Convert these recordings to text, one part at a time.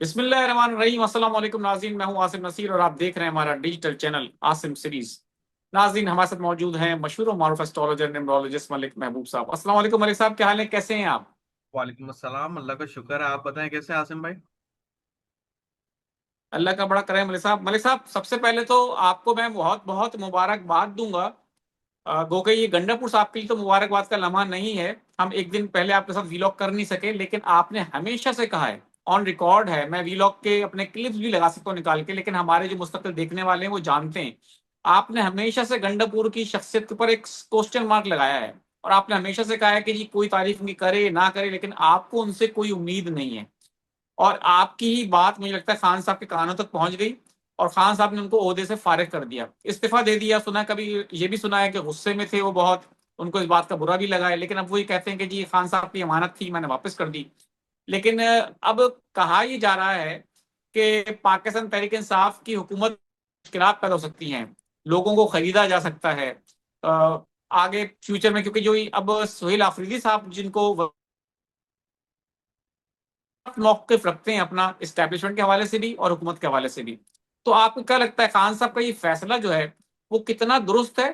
बिस्मिल्लाहिर्रहमानिर्रहीम। अस्सलाम वालेकुम नाज़रीन, मैं हूं आसिम नसीर और आप देख रहे हैं हमारा डिजिटल चैनल आसिम सीरीज। नाज़रीन, हमारे साथ मौजूद हैं मशहूर और मारूफ एस्ट्रोलॉजर न्यूमरोलॉजिस्ट मलिक महबूब साहब। अस्सलाम वालेकुम मलिक साहब, क्या हाल है, कैसे हैं आप? वालेकुम अस्सलाम। अल्लाह का शुक्र है। आप बताएं कैसे हैं आसिम भाई। अल्लाह का बड़ा करम मलिक साहब। मलिक साहब, सबसे पहले तो आपको मैं बहुत बहुत मुबारकबाद दूंगा। गो गई ये गंडापुर साहब के लिए तो मुबारकबाद का लम्हा नहीं है। हम एक दिन पहले आपके साथ वीलॉग कर नहीं सके, लेकिन आपने हमेशा से कहा है, ऑन रिकॉर्ड है, मैं वीलॉग के अपने क्लिप्स भी लगा सकता हूँ निकाल के, लेकिन हमारे जो मुस्तकिल देखने वाले हैं वो जानते हैं। आपने हमेशा से गंडापुर की शख्सियत के ऊपर एक क्वेश्चन मार्क लगाया है। और आपने हमेशा से कहा है कि जी कोई तारीफ उनकी करे ना करे, लेकिन आपको उनसे कोई उम्मीद नहीं है। और आपकी ही बात मुझे लगता है खान साहब के कानों तक पहुंच गई। और खान साहब ने उनको ओहदे से फारिग कर दिया, इस्तीफा दे दिया। सुना कभी ये भी सुना है कि गुस्से में थे वो बहुत, उनको इस बात का बुरा भी लगा है, लेकिन अब वो ये कहते हैं कि जी खान साहब की अमानत थी, मैंने वापस कर दी। लेकिन अब कहा ये जा रहा है कि पाकिस्तान तहरीक इंसाफ की हुकूमत मुश्किलात पैदा हो सकती हैं, लोगों को खरीदा जा सकता है आगे फ्यूचर में, क्योंकि जो अब सोहेल आफरीदी साहब जिनको मौक़िफ़ रखते हैं अपना इस्टेब्लिशमेंट के हवाले से भी और हुकूमत के हवाले से भी। तो आपको क्या लगता है खान साहब का ये फैसला जो है वो कितना दुरुस्त है?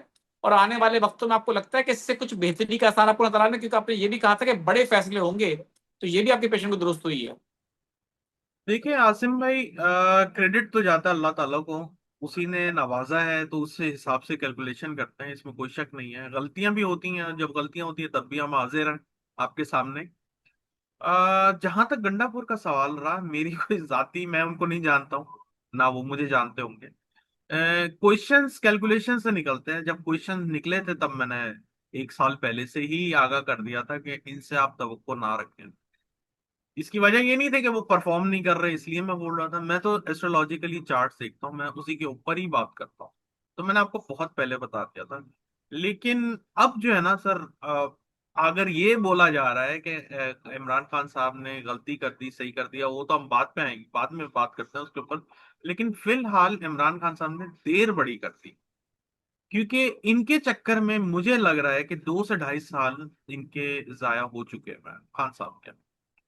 और आने वाले वक्तों में आपको लगता है कि इससे कुछ बेहतरी का आसार आपको नजर आ रहा है? क्योंकि आपने ये भी कहा था कि बड़े फैसले होंगे, तो ये भी आपकी पेशेंट को दुरुस्त हुई है। देखिए आसिम भाई, क्रेडिट तो जाता है अल्लाह ताला को। उसी ने नवाजा है तो उससे हिसाब से कैलकुलेशन करते हैं, इसमें कोई शक नहीं है। गलतियां भी होती हैं, जब गलतियां होती हैं तब भी हम हाजिर हैं आपके सामने। जहां तक गंडापुर का सवाल रहा, मेरी कोई जाति, मैं उनको नहीं जानता हूँ, ना वो मुझे जानते होंगे। क्वेश्चंस कैलकुलेशन से निकलते हैं। जब क्वेश्चंस निकले थे तब मैंने 1 साल पहले से ही आगाह कर दिया था कि इनसे आप तवक्को ना रखें। इसकी वजह ये नहीं थी कि वो परफॉर्म नहीं कर रहे इसलिए मैं बोल रहा था। मैं तो एस्ट्रोलॉजिकली चार्ट देखता हूँ, मैं उसी के ऊपर ही बात करता हूँ। तो मैंने आपको बहुत पहले बता दिया था। लेकिन अब जो है ना सर, अगर ये बोला जा रहा है कि इमरान खान साहब ने गलती कर दी, सही कर दिया, वो तो हम बाद पे आएंगे, बाद में बात करते हैं उसके ऊपर। लेकिन फिलहाल इमरान खान साहब ने देर बड़ी कर दी, क्योंकि इनके चक्कर में मुझे लग रहा है कि 2 से ढाई साल इनके जाया हो चुके हैं खान साहब के।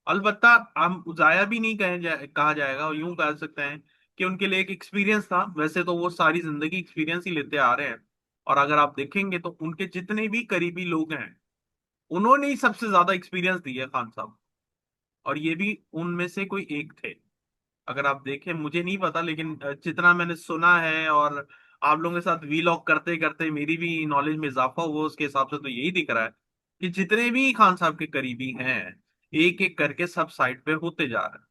अलबत्ता हम जाया भी नहीं कहा जाएगा, और यूं कह सकते हैं कि उनके लिए एक एक्सपीरियंस था। वैसे तो वो सारी जिंदगी एक्सपीरियंस ही लेते आ रहे हैं। और अगर आप देखेंगे तो उनके जितने भी करीबी लोग हैं, उन्होंने ही सबसे ज्यादा एक्सपीरियंस दिया है खान साहब। और ये भी उनमें से कोई एक थे। अगर आप देखें, मुझे नहीं पता, लेकिन जितना मैंने सुना है और आप लोगों के साथ वीलॉग करते करते मेरी भी नॉलेज में इजाफा हुआ, उसके हिसाब से तो यही दिख रहा है कि जितने भी खान साहब के करीबी हैं, एक एक करके सब साइड पे होते जा रहे हैं।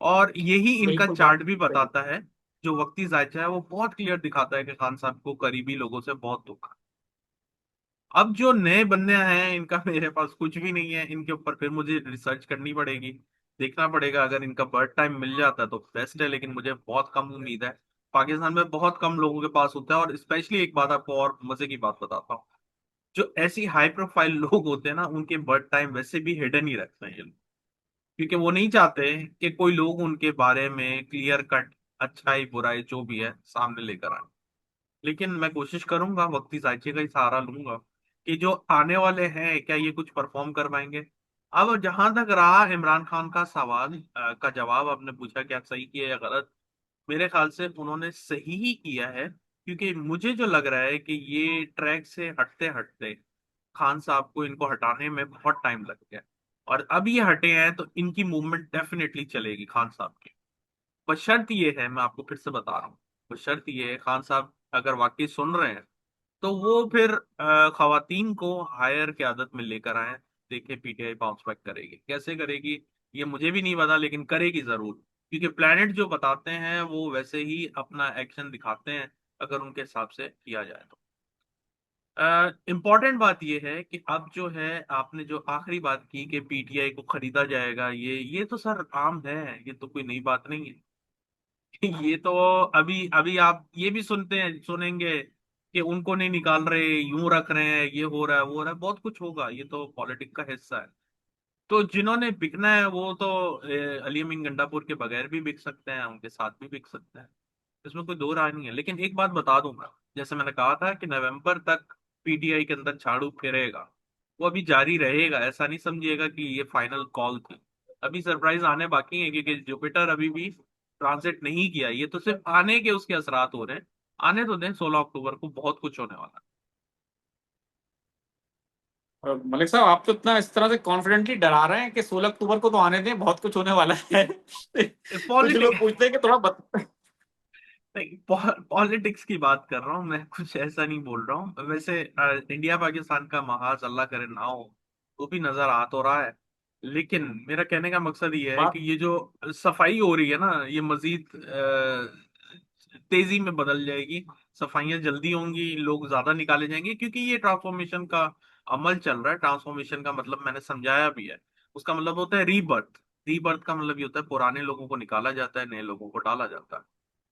और यही इनका बिल्कुल बात चार्ट भी सही। बताता है। जो वक्ती जायचा है वो बहुत क्लियर दिखाता है कि खान साहब को करीबी लोगों से बहुत दुख है। अब जो नए बंदे हैं, इनका मेरे पास कुछ भी नहीं है। इनके ऊपर फिर मुझे रिसर्च करनी पड़ेगी, देखना पड़ेगा। अगर इनका बर्थ टाइम मिल जाता है तो बेस्ट है, लेकिन मुझे बहुत कम उम्मीद है। पाकिस्तान में बहुत कम लोगों के पास होता है। और स्पेशली एक बात आपको और मजे की बात बताता हूँ, जो ऐसी हाई प्रोफाइल लोग होते हैं ना, उनके बर्थ टाइम वैसे भी हिडन ही रखते हैं ये लोग। क्योंकि वो नहीं चाहते कि कोई लोग उनके बारे में क्लियर कट अच्छाई बुराई जो भी है सामने लेकर आए। लेकिन मैं कोशिश करूंगा, वक्ती जायचे का ही सहारा लूंगा कि जो आने वाले हैं क्या ये कुछ परफॉर्म कर पाएंगे। अब जहां तक रहा इमरान खान का सवाल, का जवाब आपने पूछा क्या सही किया या गलत। मेरे ख्याल से उन्होंने सही ही किया है, क्योंकि मुझे जो लग रहा है कि ये ट्रैक से हटते हटते खान साहब को इनको हटाने में बहुत टाइम लग गया। और अब ये हटे हैं तो इनकी मूवमेंट डेफिनेटली चलेगी खान साहब की। बशर्त ये है, मैं आपको फिर से बता रहा हूँ, बशर्त ये है खान साहब अगर वाकई सुन रहे हैं तो वो फिर खवातीन को हायर क्यादत में लेकर आए। देखे पीटीआई बाउंस बैक करेगी, कैसे करेगी ये मुझे भी नहीं पता, लेकिन करेगी जरूर। क्योंकि प्लैनेट जो बताते हैं वो वैसे ही अपना एक्शन दिखाते हैं, अगर उनके हिसाब से किया जाए तो। इम्पॉर्टेंट बात यह है कि अब जो है, आपने जो आखिरी बात की कि पीटीआई को खरीदा जाएगा, ये तो सर आम है, ये तो कोई नई बात नहीं है। ये तो अभी अभी आप ये भी सुनते हैं, सुनेंगे कि उनको नहीं निकाल रहे, यूं रख रहे हैं, ये हो रहा है वो हो रहा है, बहुत कुछ होगा। ये तो पॉलिटिक्स का हिस्सा है। तो जिन्होंने बिकना है वो तो अली अमीन गंडापुर के बगैर भी बिक सकते हैं, उनके साथ भी बिक सकते हैं। इसमें कोई दो राय नहीं है। लेकिन एक बात बता दूंगा, जैसे मैंने कहा था कि नवंबर तक पीटीआई के अंदर झाड़ू फिरेगा, वो अभी जारी रहेगा। ऐसा नहीं समझिएगा कि ये फाइनल कॉल थी। अभी सरप्राइज आने बाकी है, क्योंकि जुपिटर अभी भी ट्रांजिट नहीं किया, ये तो सिर्फ आने के उसके असरात हो रहे हैं। आने तो दें, 16 अक्टूबर को बहुत कुछ होने वाला और मलिक साहब, आप तो इतना इस तरह से कॉन्फिडेंटली डरा रहे हैं कि 16 अक्टूबर को तो आने दें, बहुत कुछ होने वाला है। है। कुछ लोग पूछते हैं कि थोड़ा नहीं, पॉलिटिक्स की बात कर रहा हूँ मैं, कुछ ऐसा नहीं बोल रहा हूँ वैसे। इंडिया पाकिस्तान का महाज अल्लाह करे ना हो, वो भी नजर आ तो रहा है। लेकिन मेरा कहने का मकसद ये है कि बात। ये जो सफाई हो रही है ना, ये मजीद तेजी में बदल जाएगी। सफाइयां जल्दी होंगी, लोग ज्यादा निकाले जाएंगे, क्योंकि ये ट्रांसफॉर्मेशन का अमल चल रहा है। ट्रांसफॉर्मेशन का मतलब मैंने समझाया भी है। उसका मतलब होता है रीबर्थ। रीबर्थ का मतलब ये होता है पुराने लोगों को निकाला जाता है, नए लोगों को डाला जाता है।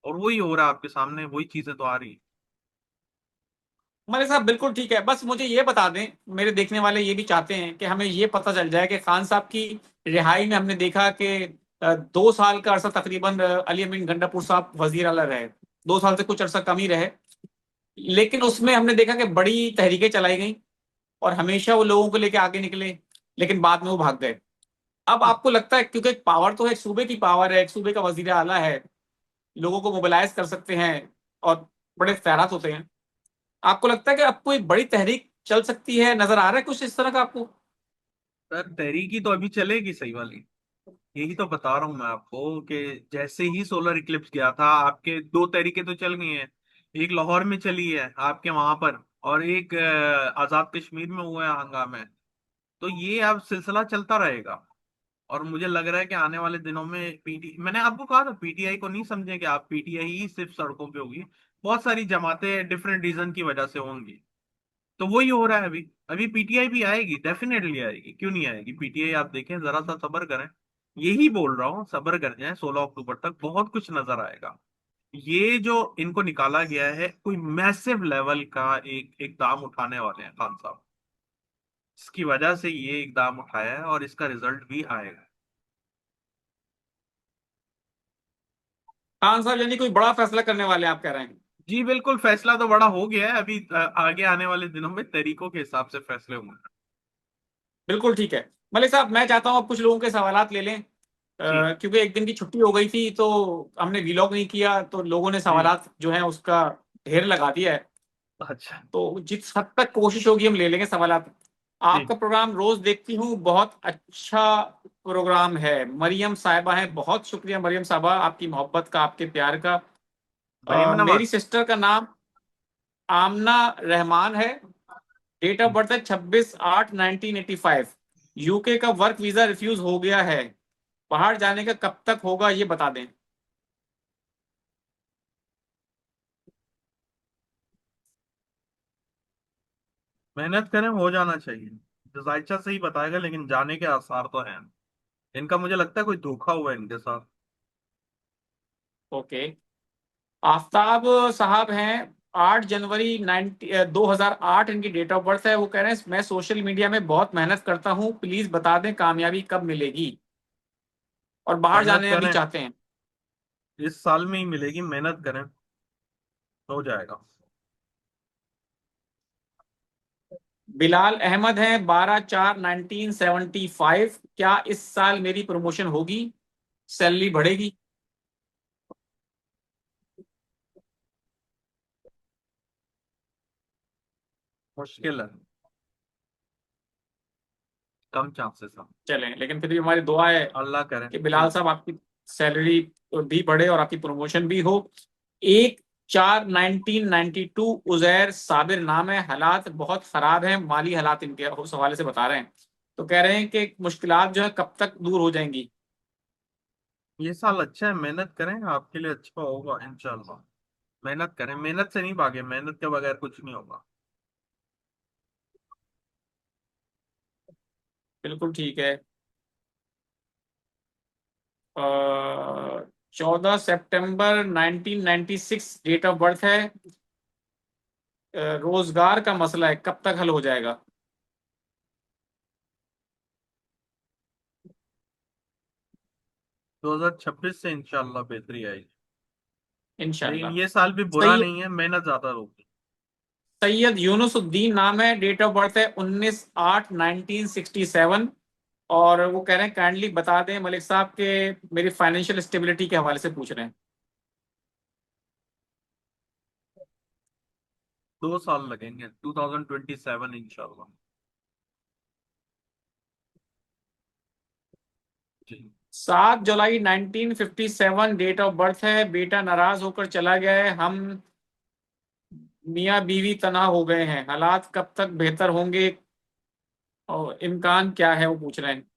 और वही हो रहा है आपके सामने, वही चीजें तो आ रही हैं। मलिक साहब बिल्कुल ठीक है, बस मुझे ये बता दें, मेरे देखने वाले ये भी चाहते हैं कि हमें ये पता चल जाए कि खान साहब की रिहाई में हमने देखा कि 2 साल का अरसा तकरीबन अली अमीन गंडापुर साहब वजीर आला रहे। 2 साल से कुछ अरसा कम ही रहे, लेकिन उसमें हमने देखा कि बड़ी तहरीकें चलाई गई और हमेशा वो लोगों को लेके आगे निकले, लेकिन बाद में वो भाग गए। अब हम्म। आपको लगता है, क्योंकि एक पावर तो है, एक सूबे की पावर है, एक सूबे का वजीर आला है, लोगों को मोबिलाइज कर सकते हैं और बड़े खैरात होते हैं, आपको लगता है कि अब कोई बड़ी तहरीक चल सकती है, नजर आ रहा है कुछ इस तरह का आपको? सर तहरीकी तो अभी चलेगी सही वाली। यही तो बता रहा हूँ मैं आपको कि जैसे ही सोलर इक्लिप्स गया था, आपके दो तहरीकें तो चल गई हैं। एक लाहौर में चली है आपके वहां पर, और एक आजाद कश्मीर में हुआ है हंगामे। तो ये अब सिलसिला चलता रहेगा। और मुझे लग रहा है कि आने वाले दिनों में पीटी मैंने आपको कहा था, पीटीआई को नहीं समझे कि आप, पीटीआई ही सिर्फ सड़कों पे होगी। बहुत सारी जमातें डिफरेंट रीजन की वजह से होंगी। तो वही हो रहा है अभी। अभी पीटीआई भी आएगी, डेफिनेटली आएगी, क्यों नहीं आएगी पीटीआई। आप देखें, जरा सा सब्र करें। यही बोल रहा हूँ, सब्र कर जाए, 16 अक्टूबर तक बहुत कुछ नजर आएगा। ये जो इनको निकाला गया है, कोई मैसिव लेवल का एक इकदाम उठाने वाले हैं खान साहब। इसकी वजह से ये इकदाम उठाया है और इसका रिजल्ट भी आएगा। खान साहब यानी कोई बड़ा फैसला करने वाले हैं, आप कह रहे हैं? जी बिल्कुल, फैसला तो बड़ा हो गया है। अभी आगे आने वाले दिनों में तरीकों के हिसाब से फैसले होंगे। बिल्कुल ठीक है। मलिक साहब, मैं चाहता हूँ अब कुछ लोगों के सवालात ले लें, जी क्योंकि एक दिन की छुट्टी हो गई थी तो हमने वीलॉग नहीं किया, तो लोगों ने जी। सवालात जो है उसका ढेर लगा दिया है। अच्छा। तो जिस हद तक कोशिश होगी हम ले लेंगे सवालात। जी आपका प्रोग्राम रोज देखती हूँ, बहुत अच्छा प्रोग्राम है। मरियम साहिबा है, बहुत शुक्रिया मरियम साहिबा, आपकी मोहब्बत का, आपके प्यार का। मरीम मेरी नवाज। सिस्टर का नाम आमना रहमान है। डेट ऑफ बर्थ है 26/8/1985। यूके का वर्क वीजा रिफ्यूज हो गया है। बाहर जाने का कब तक होगा ये बता दें। मेहनत करें, हो जाना चाहिए। जायचा सही बताएगा, लेकिन जाने के आसार तो हैं। इनका मुझे लगता है कोई धोखा हुआ है इनके साथ। ओके। आफ्ताब साहब हैं, 8 जनवरी 2008 इनकी डेट ऑफ बर्थ है। वो कह रहे हैं मैं सोशल मीडिया में बहुत मेहनत करता हूँ, प्लीज बता दें कामयाबी कब मिलेगी, और बाहर मेहनत जाने अभी करें, चाहते हैं। इस साल में ही मिलेगी, मेहनत करें, हो जाएगा। बिलाल अहमद हैं, 12/4/1975। क्या इस साल मेरी प्रमोशन होगी, सैलरी बढ़ेगी? मुश्किल है, कम चांसेस है। चलें, लेकिन फिर भी हमारी दुआ है अल्लाह करे कि जी। बिलाल साहब आपकी सैलरी भी बढ़े और आपकी प्रमोशन भी हो। 1/4/1992 उजैर साबिर नाम है। हालात बहुत खराब हैं, माली हालात इनके उस हवाले से बता रहे हैं। तो कह रहे हैं कि मुश्किलात जो है कब तक दूर हो जाएंगी? ये साल अच्छा है, मेहनत करें, आपके लिए अच्छा होगा इंशाल्लाह। मेहनत करें, मेहनत से नहीं भागे, मेहनत के बगैर कुछ नहीं होगा। बिल्कुल ठीक है। 14 सितंबर 1996 डेट ऑफ बर्थ है। रोजगार का मसला है, कब तक हल हो जाएगा? 2026 से इंशाल्लाह बेहतरी आएगी। लेकिन इंशाल्लाह। ये साल भी बुरा सही। नहीं है, मेहनत ज्यादा होगी। सैयद यूनुसुद्दीन नाम है, डेट ऑफ बर्थ है 19/8/1967। और वो कह रहे हैं काइंडली बता दें मलिक साहब के मेरी फाइनेंशियल स्टेबिलिटी के हवाले से पूछ रहे हैं। 2 साल लगेंगे, 2027 इंशाल्लाह। जी। 7 जुलाई 1957 डेट ऑफ बर्थ है। बेटा नाराज होकर चला गया है। हम मियाँ बीवी तना हो गए हैं। हालात कब तक बेहतर होंगे और इम्कान क्या है, वो पूछ रहे हैं।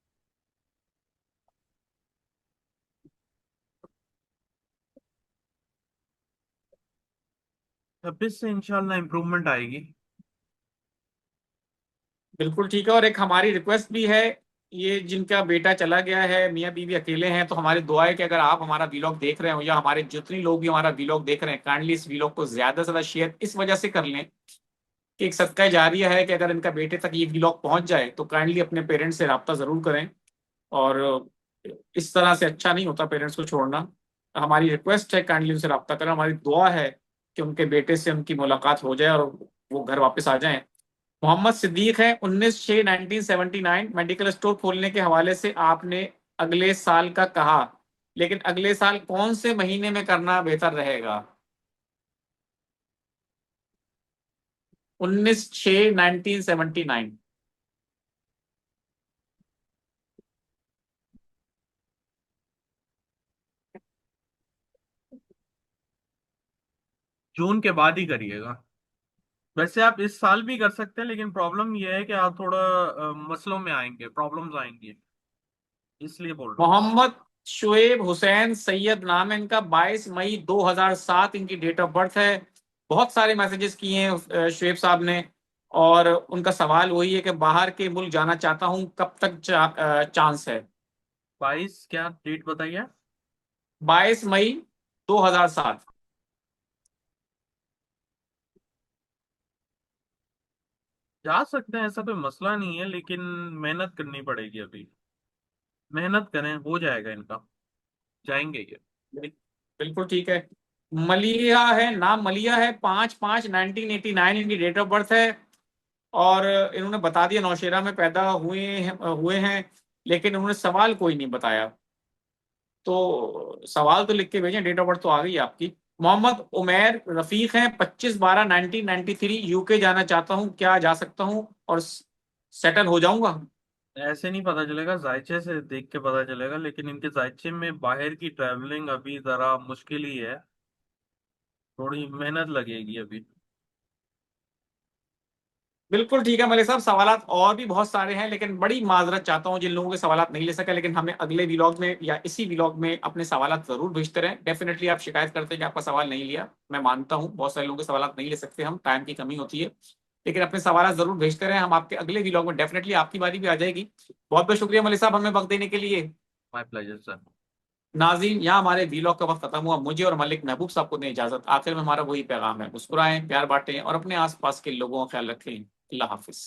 26 से इंशाल्लाह इम्प्रूवमेंट आएगी। बिल्कुल ठीक है। और एक हमारी रिक्वेस्ट भी है, ये जिनका बेटा चला गया है, मियाँ बीवी अकेले हैं, तो हमारी दुआ है कि अगर आप हमारा वीलॉग देख रहे हो या हमारे जितने लोग भी हमारा वीलॉग देख रहे हैं, काइंडली इस वीलॉग को ज्यादा से ज्यादा शेयर इस वजह से कर लें कि एक सदका जारिया है कि अगर इनका बेटे तक ये वीलॉग पहुंच जाए तो काइंडली अपने पेरेंट्स से रब्ता जरूर करें। और इस तरह से अच्छा नहीं होता पेरेंट्स को छोड़ना। हमारी रिक्वेस्ट है, काइंडली उनसे रब्ता करें। हमारी दुआ है कि उनके बेटे से उनकी मुलाकात हो जाए और वो घर वापस आ जाएं। मोहम्मद सिद्दीक है, 19/6/1979। मेडिकल स्टोर खोलने के हवाले से आपने अगले साल का कहा, लेकिन अगले साल कौन से महीने में करना बेहतर रहेगा? 19/6/1979। जून के बाद ही करिएगा। वैसे आप इस साल भी कर सकते हैं, लेकिन प्रॉब्लम यह है कि आप थोड़ा मसलों में आएंगे, प्रॉब्लम्स आएंगी, इसलिए बोल रहा हूँ। मोहम्मद शुएब हुसैन सैयद नाम है इनका। 22 मई 2007 इनकी डेट ऑफ बर्थ है। बहुत सारे मैसेजेस किए हैं शुएब साहब ने। और उनका सवाल वही है कि बाहर के मुल्क जाना चाहता हूं, कब तक चांस है? 22 क्या डेट बताइए? 22 मई 2007। जा सकते हैं, ऐसा कोई मसला नहीं है, लेकिन मेहनत करनी पड़ेगी अभी। मेहनत करें, हो जाएगा इनका, जाएंगे ये। बिल्कुल ठीक है। मलिया है, नाम मलिया है। 5/5/1989 इनकी डेट ऑफ बर्थ है। और इन्होंने बता दिया नौशेरा में पैदा हुए हैं, लेकिन उन्होंने सवाल कोई नहीं बताया। तो सवाल तो लिख के भेजें, डेट ऑफ बर्थ तो आ गई आपकी। मोहम्मद उमैर रफीक हैं, 25/12/1993। यूके जाना चाहता हूँ, क्या जा सकता हूँ और सेटल हो जाऊंगा? ऐसे नहीं पता चलेगा, जायचे से देख के पता चलेगा, लेकिन इनके जायचे में बाहर की ट्रैवलिंग अभी जरा मुश्किल ही है, थोड़ी मेहनत लगेगी अभी। बिल्कुल ठीक है मलिक साहब। सवालात और भी बहुत सारे हैं, लेकिन बड़ी माजरत चाहता हूँ जिन लोगों के सवालात नहीं ले सके, लेकिन हमें अगले व्लॉग में या इसी व्लॉग में अपने सवालात जरूर भेजते रहें। डेफिनेटली आप शिकायत करते हैं कि आपका सवाल नहीं लिया, मैं मानता हूँ बहुत सारे लोगों के सवालात नहीं ले सकते हम, टाइम की कमी होती है। लेकिन अपने सवालात जरूर भेजते रहें, हम आपके अगले व्लॉग में डेफिनेटली आपकी बारी भी आ जाएगी। बहुत बहुत शुक्रिया मलिक साहब हमें वक्त देने के लिए। My pleasure sir. नाज़रीन, यहाँ हमारे व्लॉग का वक्त खत्म हुआ। मुझे और मलिक महबूब साहब को दें इजाजत। आखिर में हमारा वही पैगाम है, मुस्कुराएं, प्यार बांटें और अपने आसपास के लोगों का ख्याल रखें। अल्लाह हाफिज।